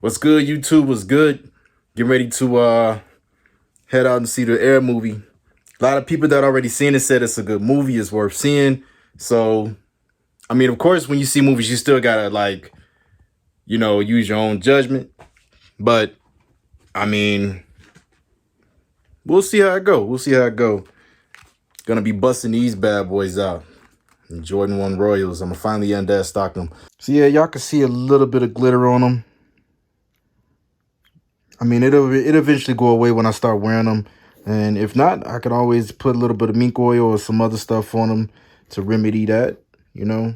What's good, YouTube? What's good? Get ready to head out and see the Air movie. A lot of people that already seen it said it's a good movie, it's worth seeing. So, I mean, of course, when you see movies, you still gotta use your own judgment. But I mean, we'll see how it go. We'll see how it go. Gonna be busting these bad boys out. And Jordan 1 Royals. I'm gonna finally end that stock them. So yeah, y'all can see a little bit of glitter on them. I mean, it'll eventually go away when I start wearing them. And if not, I can always put a little bit of mink oil or some other stuff on them to remedy that, you know.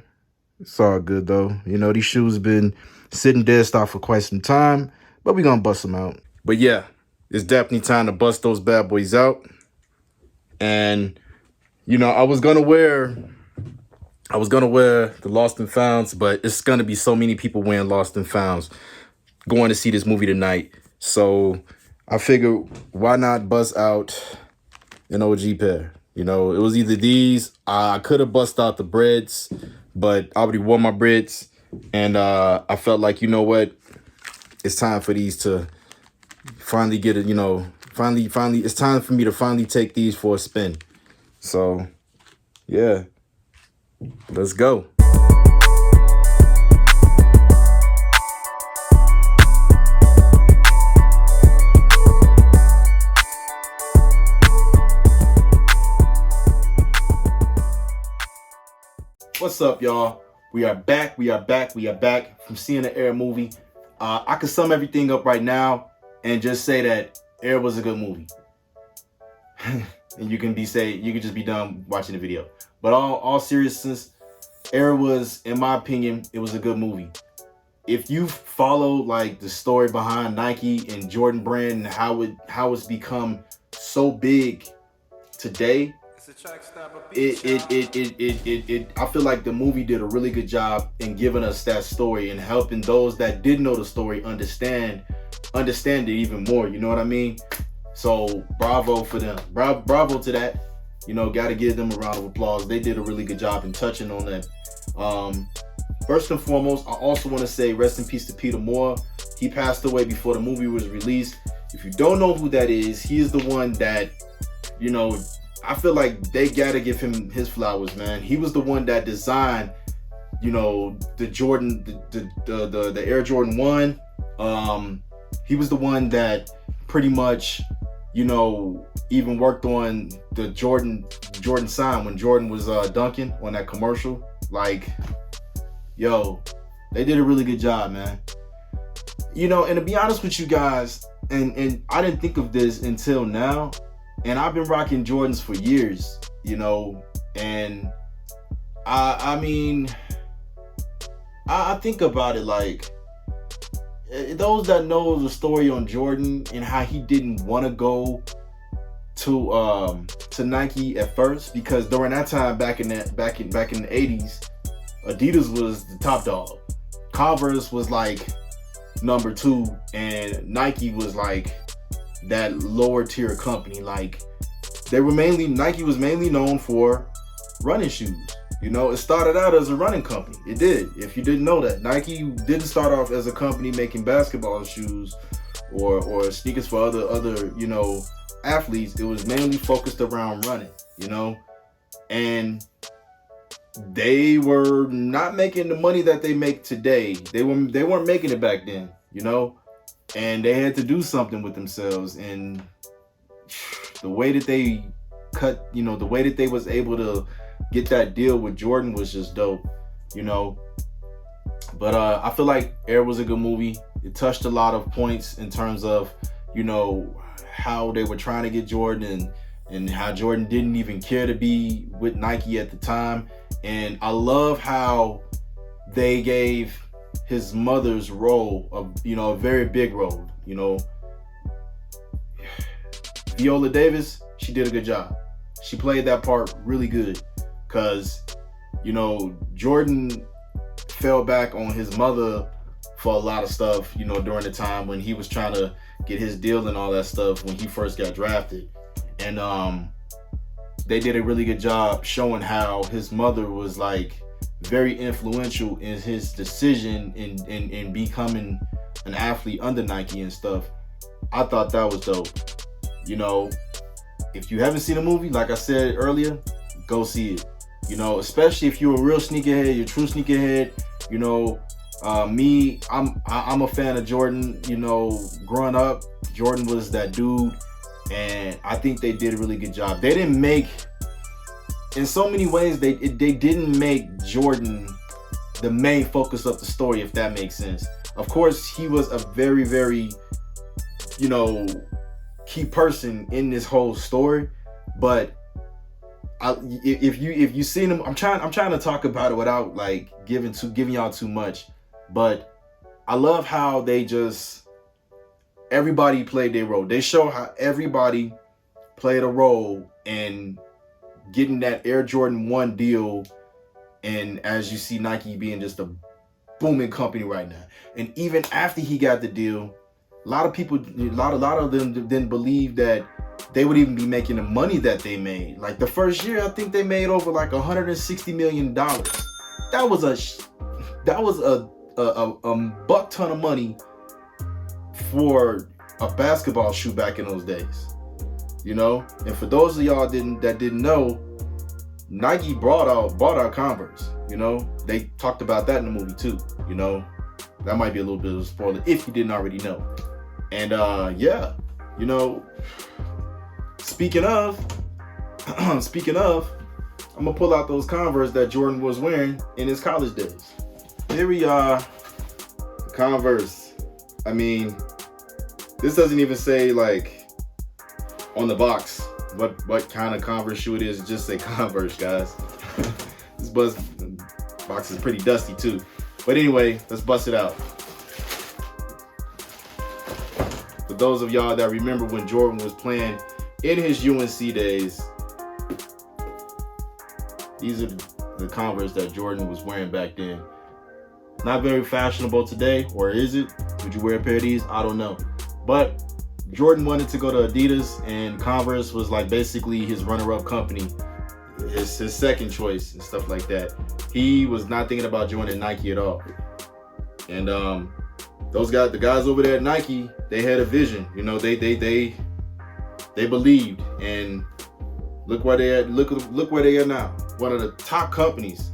It's all good, though. You know, these shoes been sitting dead stock for quite some time, but we going to bust them out. But yeah, it's definitely time to bust those bad boys out. And, you know, I was going to wear the Lost and Founds, but it's going to be so many people wearing Lost and Founds going to see this movie tonight. So I figured, why not bust out an OG pair? You know, it was either these. I could have bust out the breads, but I already wore my breads. And I felt like, you know what? It's time for these to finally get it, finally, it's time for me to finally take these for a spin. So, yeah, let's go. What's up, y'all? We are back from seeing the Air movie. I can sum everything up right now and just say that Air was a good movie. And you can just be done watching the video. But all seriousness, Air was, in my opinion, it was a good movie. If you follow like the story behind Nike and Jordan brand and how it's become so big today, I feel like the movie did a really good job in giving us that story and helping those that did know the story understand it even more. You know what I mean? So bravo for them. Bravo to that. You know, got to give them a round of applause. They did a really good job in touching on that. First and foremost, I also want to say rest in peace to Peter Moore. He passed away before the movie was released. If you don't know who that is, he is the one that, you know, I feel like they gotta give him his flowers, man. He was the one that designed, you know, the Jordan, the Air Jordan 1. He was the one that pretty much, you know, even worked on the Jordan sign when Jordan was dunking on that commercial. Like, yo, they did a really good job, man. You know, and to be honest with you guys, and I didn't think of this until now. And I've been rocking Jordans for years, you know, and I mean, I think about it like, those that know the story on Jordan and how he didn't want to go to Nike at first, because during that time back in the 80s, Adidas was the top dog. Converse was like number 2, and Nike was like that lower tier company. Like, Nike was mainly known for running shoes. You know, it started out as a running company. It did. If you didn't know that, Nike didn't start off as a company making basketball shoes or sneakers for other you know, athletes. It was mainly focused around running, you know, and they were not making the money that they make today. They weren't making it back then, you know. And they had to do something with themselves, and the way that they cut, you know, the way that they was able to get that deal with Jordan was just dope, you know. But I feel like Air was a good movie. It touched a lot of points in terms of, you know, how they were trying to get Jordan and how Jordan didn't even care to be with Nike at the time. And I love how they gave his mother's role a very big role. You know, Viola Davis, she did a good job. She played that part really good, because, you know, Jordan fell back on his mother for a lot of stuff, you know, during the time when he was trying to get his deal and all that stuff when he first got drafted. And they did a really good job showing how his mother was like very influential in his decision in becoming an athlete under Nike and stuff. I thought that was dope. You know, if you haven't seen the movie, like I said earlier, go see it. You know, especially if you're a real sneakerhead, you're a true sneakerhead. You know, me, I'm a fan of Jordan. You know, growing up, Jordan was that dude, and I think they did a really good job. They didn't make, in so many ways, they didn't make Jordan the main focus of the story, if that makes sense. Of course, he was a very, very, you know, key person in this whole story, but if you seen him, I'm trying to talk about it without like giving y'all too much, but I love how everybody played their role. They show how everybody played a role in getting that Air Jordan 1 deal, and as you see, Nike being just a booming company right now. And even after he got the deal, a lot of them didn't believe that they would even be making the money that they made. Like the first year, I think they made over like $160 million. That was a buck ton of money for a basketball shoe back in those days. You know, and for those of y'all that didn't know, Nike brought out Converse. You know, they talked about that in the movie too. You know, that might be a little bit of a spoiler if you didn't already know. And yeah, you know, speaking of, I'm gonna pull out those Converse that Jordan was wearing in his college days. Here we are, Converse. I mean, this doesn't even say like on the box what kind of Converse shoe it is. It just say Converse, guys. This box is pretty dusty too. But anyway, let's bust it out. For those of y'all that remember when Jordan was playing in his UNC days, these are the Converse that Jordan was wearing back then. Not very fashionable today, or is it? Would you wear a pair of these? I don't know. But Jordan wanted to go to Adidas, and Converse was like basically his runner-up company, his second choice and stuff like that. He was not thinking about joining Nike at all. And the guys over there at Nike, they had a vision. You know, they believed, and look where they are. Look where they are now. One of the top companies.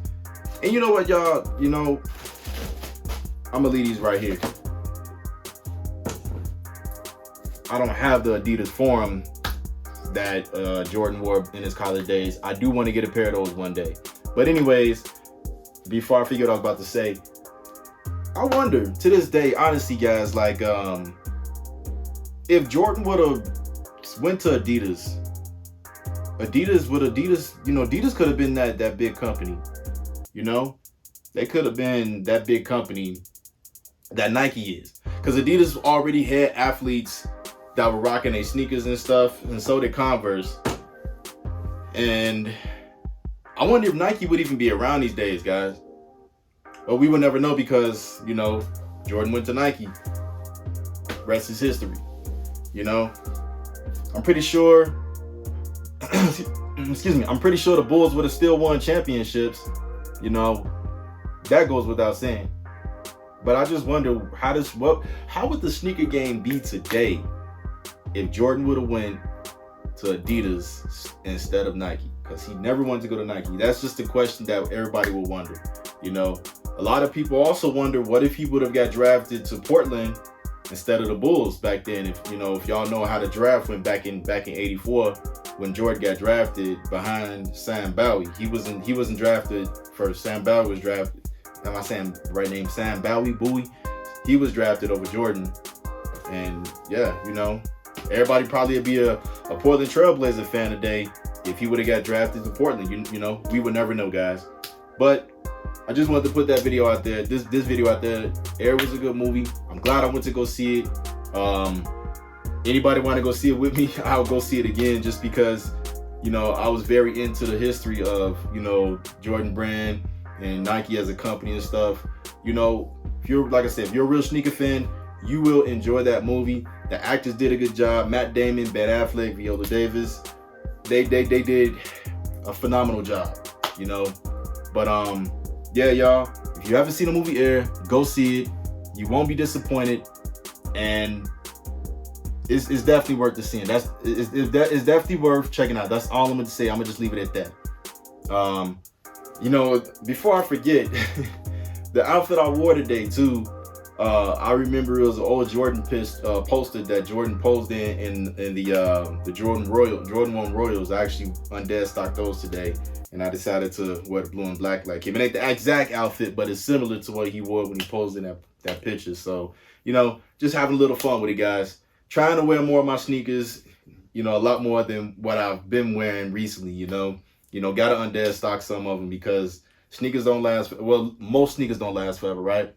And you know what, y'all? You know, I'm gonna leave these right here. I don't have the Adidas Forum that Jordan wore in his college days. I do want to get a pair of those one day. But anyways, before I forget what I was about to say, I wonder to this day, honestly, guys, like if Jordan would have went to Adidas, you know, Adidas could have been that big company. You know, they could have been that big company that Nike is, because Adidas already had athletes that were rocking their sneakers and stuff, and so did Converse. And I wonder if Nike would even be around these days, guys. But we would never know, because, you know, Jordan went to Nike. Rest is history. You know, I'm pretty sure excuse me, I'm pretty sure the Bulls would have still won championships. You know, that goes without saying. But I just wonder how would the sneaker game be today if Jordan would have went to Adidas instead of Nike? Because he never wanted to go to Nike. That's just a question that everybody will wonder. You know, a lot of people also wonder, what if he would have got drafted to Portland instead of the Bulls back then? If you know, if y'all know how the draft went back in '84, when Jordan got drafted behind Sam Bowie. He wasn't drafted first. Sam Bowie was drafted. Am I saying the right name? Sam Bowie? He was drafted over Jordan. And yeah, you know, everybody probably would be a Portland Trailblazer fan today if he would have got drafted to Portland. You know, we would never know, guys. But I just wanted to put that video out there. This video out there. Air was a good movie. I'm glad I went to go see it. Anybody want to go see it with me? I'll go see it again, just because, you know, I was very into the history of, you know, Jordan Brand and Nike as a company and stuff. You know, if you're, like I said, if you're a real sneaker fan, you will enjoy that movie. The actors did a good job. Matt Damon, Ben Affleck, Viola Davis, they did a phenomenal job, you know. But yeah, y'all, if you haven't seen the movie Air, go see it. You won't be disappointed, and it's definitely worth the seeing. It's definitely worth checking out. That's all I'm gonna say. I'm gonna just leave it at that. Before I forget, the outfit I wore today too. I remember it was an old Jordan poster that Jordan posed in the Jordan 1 Royals. I actually undead stocked those today, and I decided to wear the blue and black like him. It ain't the exact outfit, but it's similar to what he wore when he posed in that picture. So just having a little fun with it, guys. Trying to wear more of my sneakers, a lot more than what I've been wearing recently. Gotta undead stock some of them because sneakers don't last. Well, most sneakers don't last forever, right?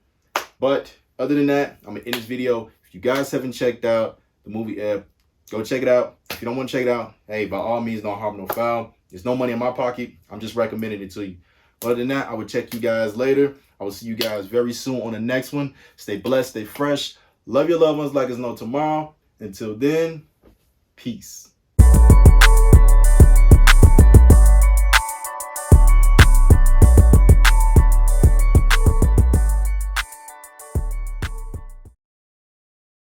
But other than that, I'm gonna end this video. If you guys haven't checked out the movie Air, go check it out. If you don't want to check it out, hey, by all means, no harm, no foul. There's no money in my pocket. I'm just recommending it to you. Other than that, I will check you guys later. I will see you guys very soon on the next one. Stay blessed, stay fresh. Love your loved ones like there's no tomorrow. Until then, peace.